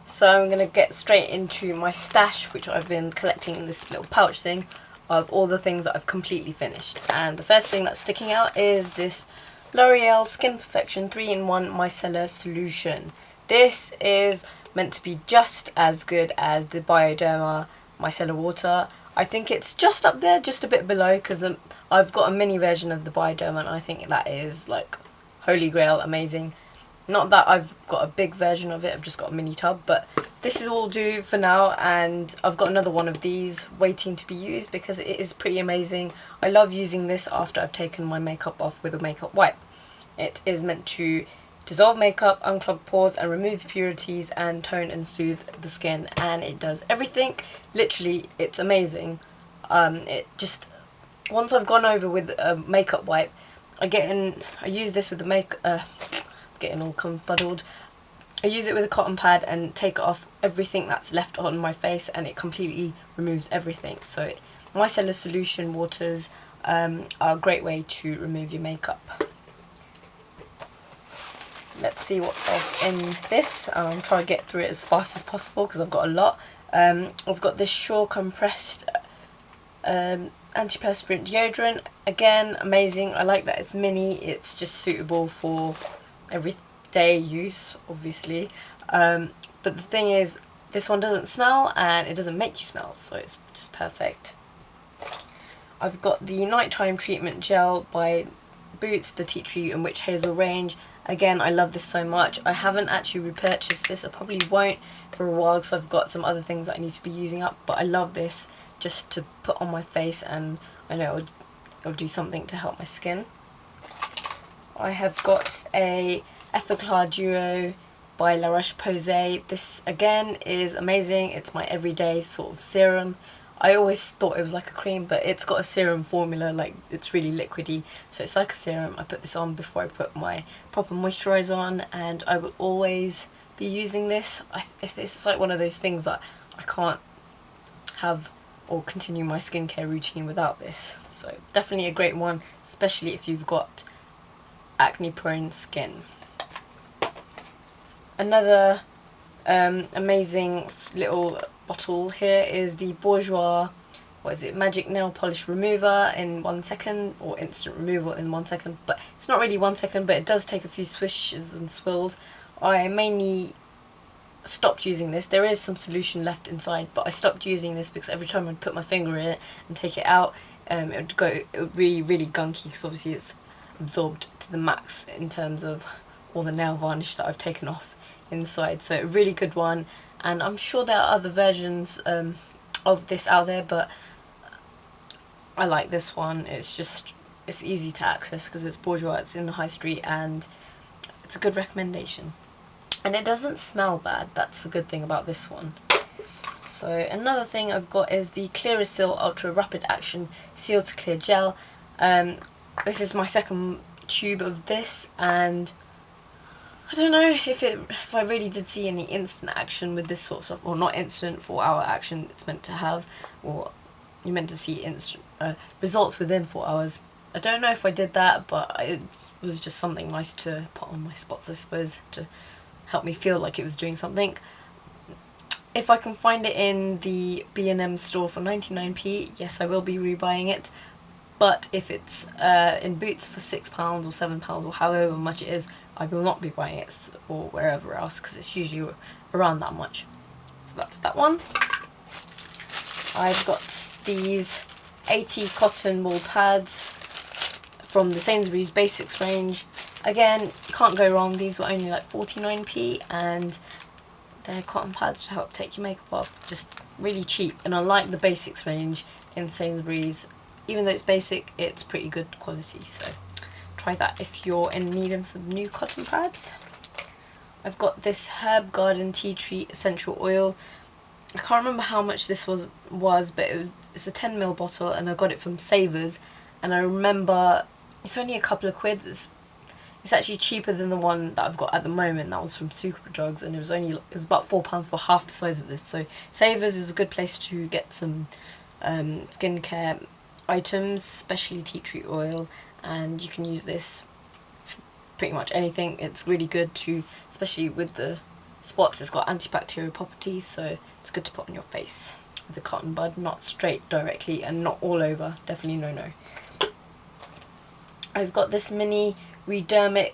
So I'm going to get straight into my stash, which I've been collecting in this little pouch thing of all the things that I've completely finished. And the first thing that's sticking out is this L'Oreal Skin Perfection 3-in-1 Micellar Solution. This is meant to be just as good as the Bioderma Micellar Water. I think it's just up there, just a bit below, because I've got a mini version of the Bioderma and I think that is like holy grail, amazing. Not that I've got a big version of it, I've just got a mini tub, but this is all do for now, and I've got another one of these waiting to be used because it is pretty amazing. I love using this after I've taken my makeup off with a makeup wipe. It is meant to dissolve makeup, unclog pores and remove impurities and tone and soothe the skin, and it does everything. Literally, it's amazing. It just, once I've gone over with a makeup wipe, I use this with the getting all confuddled. I use it with a cotton pad and take off everything that's left on my face, and it completely removes everything. So micellar solution waters are a great way to remove your makeup. Let's see what else in this. I'm trying to get through it as fast as possible because I've got a lot. I've got this Shore compressed antiperspirant deodorant. Again, amazing. I like that it's mini. It's just suitable for everyday use, obviously. But the thing is, this one doesn't smell and it doesn't make you smell, so it's just perfect. I've got the Nighttime Treatment Gel by Boots, the Tea Tree and Witch Hazel range. Again, I love this so much. I haven't actually repurchased this. I probably won't for a while because I've got some other things that I need to be using up, but I love this just to put on my face, and I know it'll do something to help my skin. I have got a Effaclar Duo by La Roche-Posay. This again is amazing. It's my everyday sort of serum. I always thought it was like a cream, but it's got a serum formula, like it's really liquidy, so it's like a serum. I put this on before I put my proper moisturiser on, and I will always be using this. It's like one of those things that I can't have or continue my skincare routine without this. So definitely a great one, especially if you've got acne prone skin. Another amazing little bottle here is the Bourjois, Magic Nail Polish Remover in 1 second, or instant removal in 1 second, but it's not really 1 second, but it does take a few swishes and swirls. I mainly stopped using this. There is some solution left inside, but I stopped using this because every time I'd put my finger in it and take it out, it would be really gunky, because obviously it's absorbed to the max in terms of all the nail varnish that I've taken off inside. So a really good one, and I'm sure there are other versions of this out there, but I like this one. It's easy to access because it's bourgeois, it's in the high street, and it's a good recommendation. And it doesn't smell bad, that's the good thing about this one. So another thing I've got is the Clearasil Ultra Rapid Action Seal to Clear Gel. This is my second tube of this, and I don't know if I really did see any instant action with this sort of stuff, or not instant, 4-hour action it's meant to have, or you're meant to see instant results within 4 hours. I don't know if I did that, but it was just something nice to put on my spots, I suppose, to help me feel like it was doing something. If I can find it in the B&M store for 99p, yes, I will be rebuying it. But if it's in Boots for £6 or £7 or however much it is, I will not be buying it, or wherever else, because it's usually around that much. So that's that one. I've got these 80 cotton wool pads from the Sainsbury's Basics range. Again, you can't go wrong. These were only like 49p, and they're cotton pads to help take your makeup off. Just really cheap, and I like the Basics range in Sainsbury's. Even though it's basic, it's pretty good quality, so try that if you're in need of some new cotton pads. I've got this Herb Garden Tea Tree Essential Oil. I can't remember how much this was, but it's a 10ml bottle, and I got it from Savers, and I remember it's only a couple of quid. It's actually cheaper than the one that I've got at the moment. That was from Superdrugs, and it was about £4 for half the size of this. So Savers is a good place to get some skincare items, especially tea tree oil, and you can use this for pretty much anything. It's really good to, especially with the spots. It's got antibacterial properties, so it's good to put on your face with a cotton bud, not straight directly and not all over. Definitely no. I've got this mini Redermic,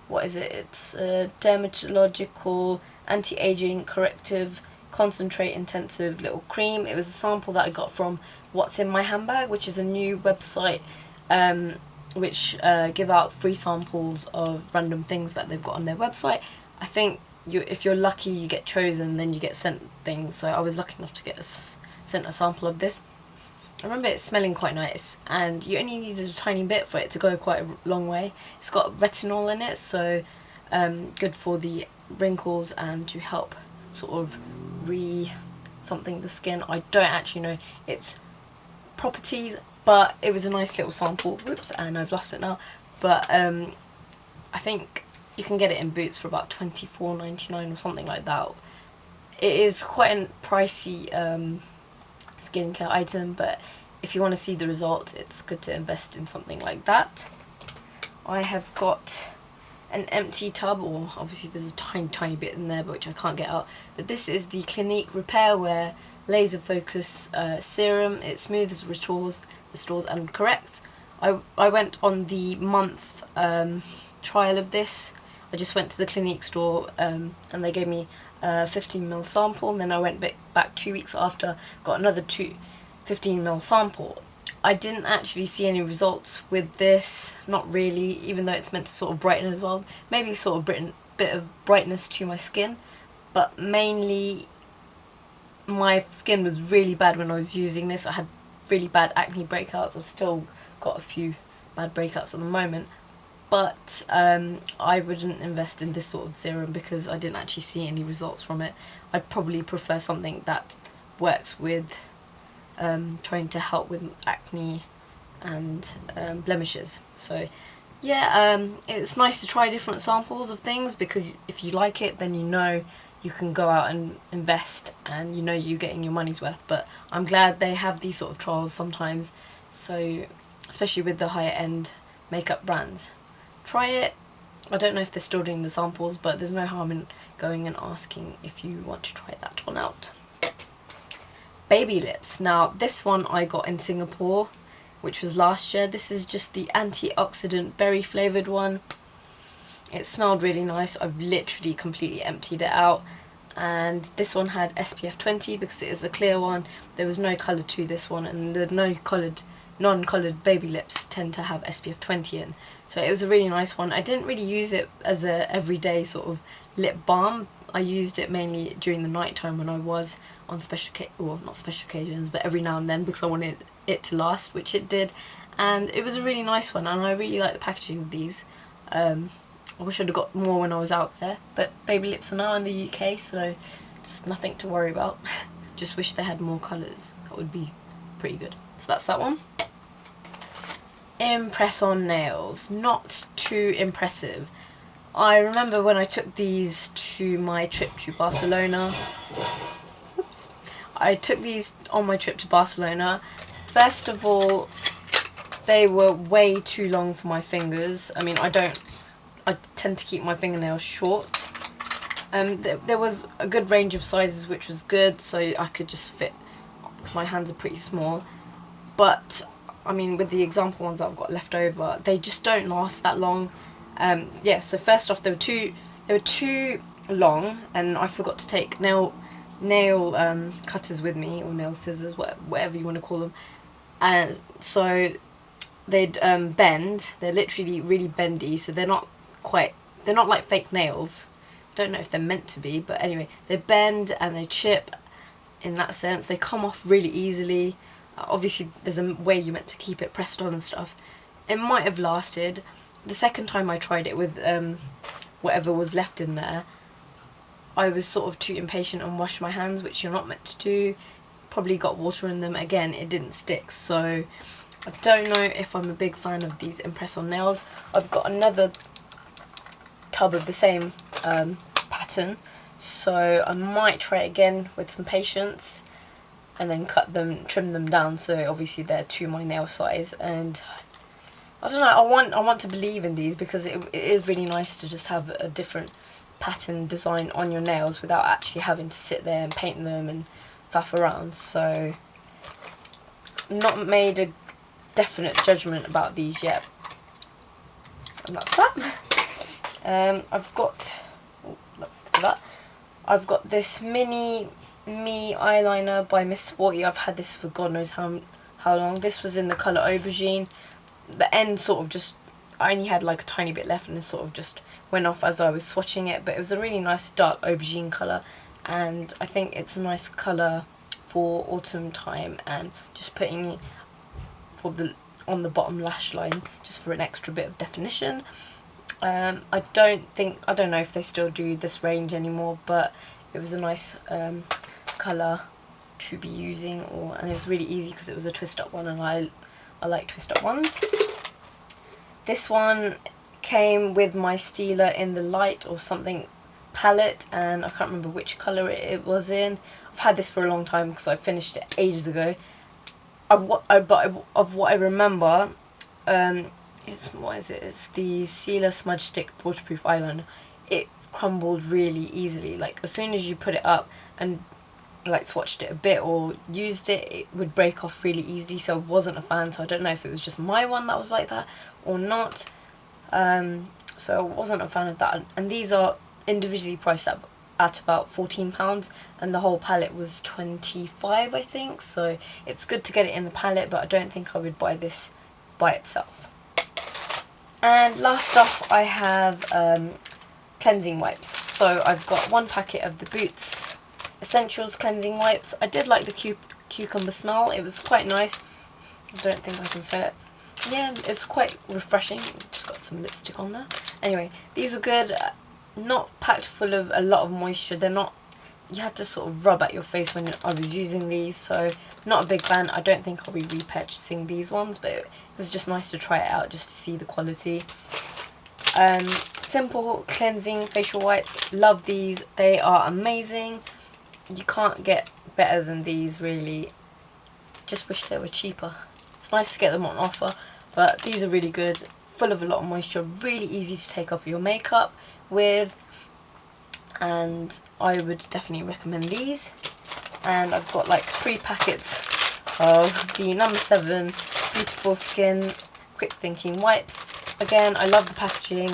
what is it? It's a dermatological anti-aging corrective concentrate intensive little cream. It was a sample that I got from What's in My Handbag, which is a new website which give out free samples of random things that they've got on their website. I think if you're lucky, you get chosen, then you get sent things. So I was lucky enough to get sent a sample of this. I remember it smelling quite nice, and you only needed a tiny bit for it to go quite a long way. It's got retinol in it, so good for the wrinkles and to help sort of something the skin. I don't actually know its properties, but it was a nice little sample. Whoops, and I've lost it now. But I think you can get it in Boots for about $24.99 or something like that. It is quite a pricey skincare item, but if you want to see the result, it's good to invest in something like that. I have got an empty tub, or obviously there's a tiny bit in there, but which I can't get out. But this is the Clinique Repair Wear Laser Focus Serum. It smooths, restores and corrects. I went on the month trial of this. I just went to the Clinique store and they gave me a 15ml sample, and then I went back 2 weeks after, got another 15ml sample. I didn't actually see any results with this, not really, even though it's meant to sort of brighten as well. Maybe sort of bit of brightness to my skin, but mainly my skin was really bad when I was using this. I had really bad acne breakouts. I've still got a few bad breakouts at the moment, but I wouldn't invest in this sort of serum because I didn't actually see any results from it. I'd probably prefer something that works with trying to help with acne and blemishes. So yeah, it's nice to try different samples of things, because if you like it, then you can go out and invest, and you're getting your money's worth. But I'm glad they have these sort of trials sometimes, so especially with the higher end makeup brands. Try it. I don't know if they're still doing the samples, but there's no harm in going and asking if you want to try that one out. Baby lips. Now this one I got in Singapore, which was last year. This is just the antioxidant berry flavoured one. It smelled really nice. I've literally completely emptied it out, and this one had SPF 20 because it is a clear one. There was no colour to this one, and the non-coloured baby lips tend to have SPF 20 in. So it was a really nice one. I didn't really use it as a everyday sort of lip balm. I used it mainly during the night time when I was on not special occasions, but every now and then, because I wanted it to last, which it did. And it was a really nice one, and I really like the packaging of these. I wish I'd have got more when I was out there, but baby lips are now in the UK, so just nothing to worry about. Just wish they had more colours. That would be pretty good. So that's that one. Impress on nails. Not too impressive. I remember when I took these to my trip to Barcelona. Whoops. I took these on my trip to Barcelona. First of all, they were way too long for my fingers. I mean, I tend to keep my fingernails short. There was a good range of sizes, which was good, so I could just fit, because my hands are pretty small. But I mean, with the example ones that I've got left over, they just don't last that long. Yeah, so first off, they were too long, and I forgot to take nail cutters with me, or nail scissors, whatever you want to call them. And so they'd bend. They're literally really bendy, so they're not like fake nails. Don't know if they're meant to be, but anyway, they bend and they chip. In that sense, they come off really easily. Obviously, there's a way you're meant to keep it pressed on and stuff. It might have lasted. The second time I tried it with whatever was left in there, I was sort of too impatient and washed my hands, which you're not meant to do. Probably got water in them. Again, it didn't stick. So I don't know if I'm a big fan of these Impress on nails. I've got another tub of the same pattern, so I might try it again with some patience, and then trim them down, so obviously they're to my nail size. And I don't know, I want to believe in these, because it is really nice to just have a different pattern design on your nails without actually having to sit there and paint them and faff around. So not made a definite judgment about these yet. And that's that. I've got, oh, let's do that. I've got this mini me eyeliner by Miss Sporty. I've had this for God knows how long. This was in the colour Aubergine. The end sort of just, I only had like a tiny bit left and it sort of just went off as I was swatching it, but it was a really nice dark aubergine colour, and I think it's a nice colour for autumn time and just putting for the on the bottom lash line just for an extra bit of definition. I don't know if they still do this range anymore, but it was a nice colour to be using, and it was really easy because it was a twist up one, and I like twist up ones. This one came with my Stila in the light or something palette, and I can't remember which colour it was in. I've had this for a long time because I finished it ages ago. But of what I remember, what is it? It's the Stila Smudge Stick Waterproof Eyeliner. It crumbled really easily. Like as soon as you put it up and like swatched it a bit or used it, it would break off really easily. So I wasn't a fan. So I don't know if it was just my one that was like that or not. So I wasn't a fan of that. And these are individually priced at about £14, and the whole palette was £25, I think. So it's good to get it in the palette, but I don't think I would buy this by itself. And last off, I have cleansing wipes. So I've got one packet of the Boots Essentials cleansing wipes. I did like the cucumber smell. It was quite nice. I don't think I can smell it. Yeah, it's quite refreshing. Just got some lipstick on there. Anyway, these were good. Not packed full of a lot of moisture. They're not, you had to sort of rub at your face when I was using these, so not a big fan. I don't think I'll be repurchasing these ones, but it was just nice to try it out just to see the quality. Simple cleansing facial wipes. Love these. They are amazing. You can't get better than these, really. Just wish they were cheaper. It's nice to get them on offer, but these are really good. Full of a lot of moisture, really easy to take off your makeup with, and I would definitely recommend these. And I've got like 3 packets of the No. 7 Beautiful Skin Quick Thinking Wipes. Again, I love the packaging.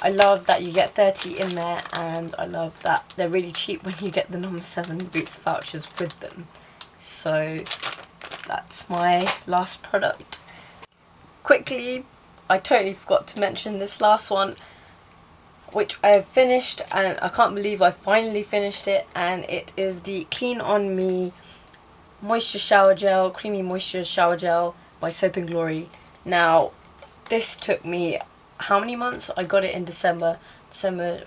I love that you get 30 in there, and I love that they're really cheap when you get the No. 7 Boots vouchers with them. So that's my last product. Quickly, I totally forgot to mention this last one, which I have finished, and I can't believe I finally finished it, and it is the Clean On Me Moisture Shower Gel, Creamy Moisture Shower Gel by Soap & Glory. Now, this took me how many months? I got it in December,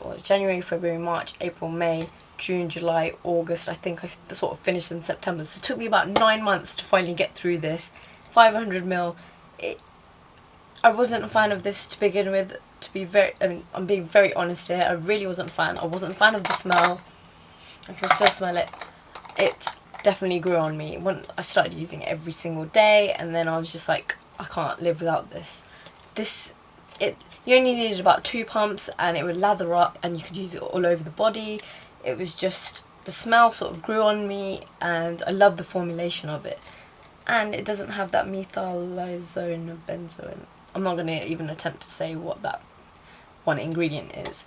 or January, February, March, April, May, June, July, August. I think I sort of finished in September, so it took me about 9 months to finally get through this. 500ml. I wasn't a fan of this to begin with, to be very, I'm being very honest here. I really wasn't a fan. I wasn't a fan of the smell. I can still smell it. It definitely grew on me when I started using it every single day, and then I was just like, I can't live without this. You only needed about 2 pumps and it would lather up and you could use it all over the body. It was just, the smell sort of grew on me, and I love the formulation of it. And it doesn't have that methylizone benzoin. I'm not going to even attempt to say what that one ingredient is.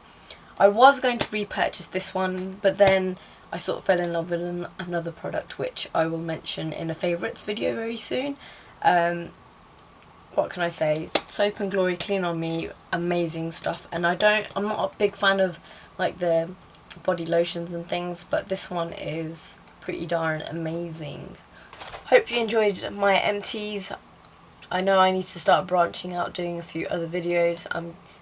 I was going to repurchase this one, but then I sort of fell in love with another product, which I will mention in a favourites video very soon. What can I say? Soap & Glory Clean On Me, amazing stuff. And I'm not a big fan of like the body lotions and things, but this one is pretty darn amazing. Hope you enjoyed my empties. I know I need to start branching out, doing a few other videos.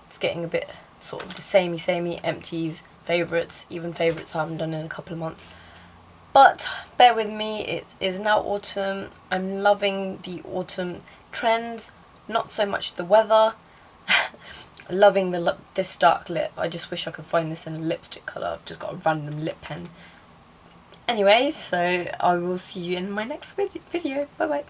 It's getting a bit sort of the samey empties, favourites, even favourites I haven't done in a couple of months. But bear with me, it is now autumn. I'm loving the autumn trends, not so much the weather. Loving this dark lip. I just wish I could find this in a lipstick colour. I've just got a random lip pen. Anyway, so I will see you in my next video. Bye bye.